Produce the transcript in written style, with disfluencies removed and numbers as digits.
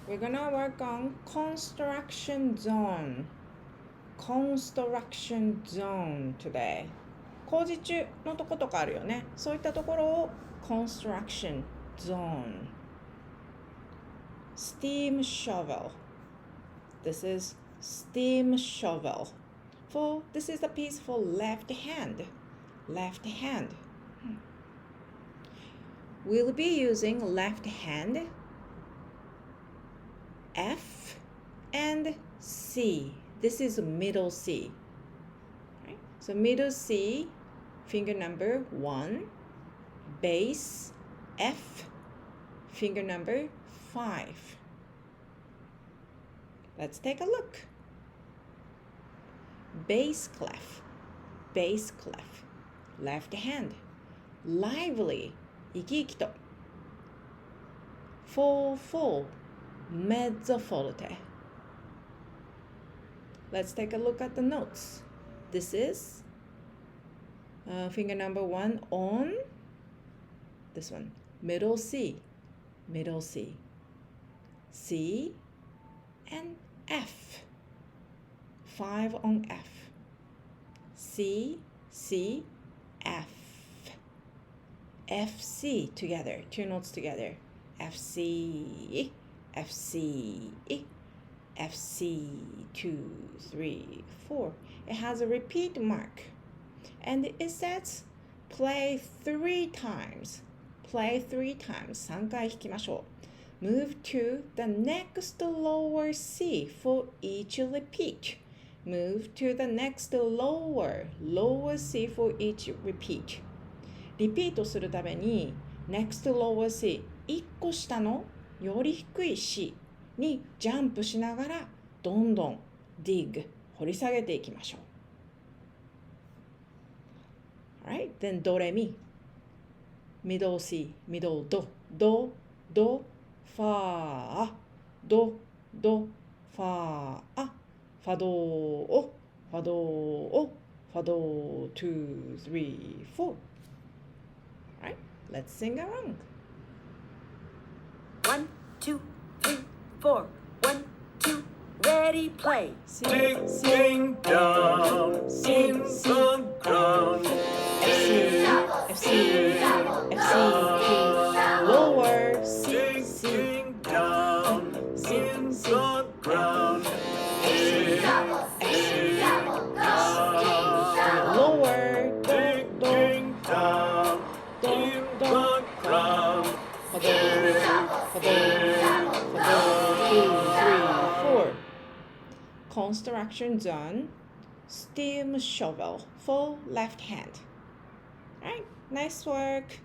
We're gonna work on construction zone. Construction zone today. 工事中のとことかあるよね。そういったところを construction zone. Steam shovel. This is steam shovel. This is a piece for left hand. Left hand. We'll be using left hand, F and C. This is middle C. Right? So middle C, finger number 1, bass F, finger number 5. Let's take a look. Bass clef, left hand, lively, 生き生きと 4/4 mezzo forte. Let's take a look at the notes. This is finger number 1 on this one, middle C, C and F, 5 on F, C, F, F, C together, 2 notes together, F, C, F, C, F, C, 2, 3, 4. It has a repeat mark. And it says play 3 times. Play 3 times. 3回弾きましょう。Move to the next lower C for each repeat. Move to the next lower C for each repeat. リピートするために next lower C 1個下のより低い C にジャンプしながらどんどん dig 掘り下げていきましょう。Alright, then ドレミ middle C, middle ドファドファファドファド2, 3, 4. Alright, let's sing along. 1, 2, 3, 4. 1, 2, ready, play. Sitting down in the ground. FC, lower, Sitting down in the ground. lower, Sitting down in the ground. 2, 3, 4. Construction zone, steam shovel for left hand. Alright, nice work.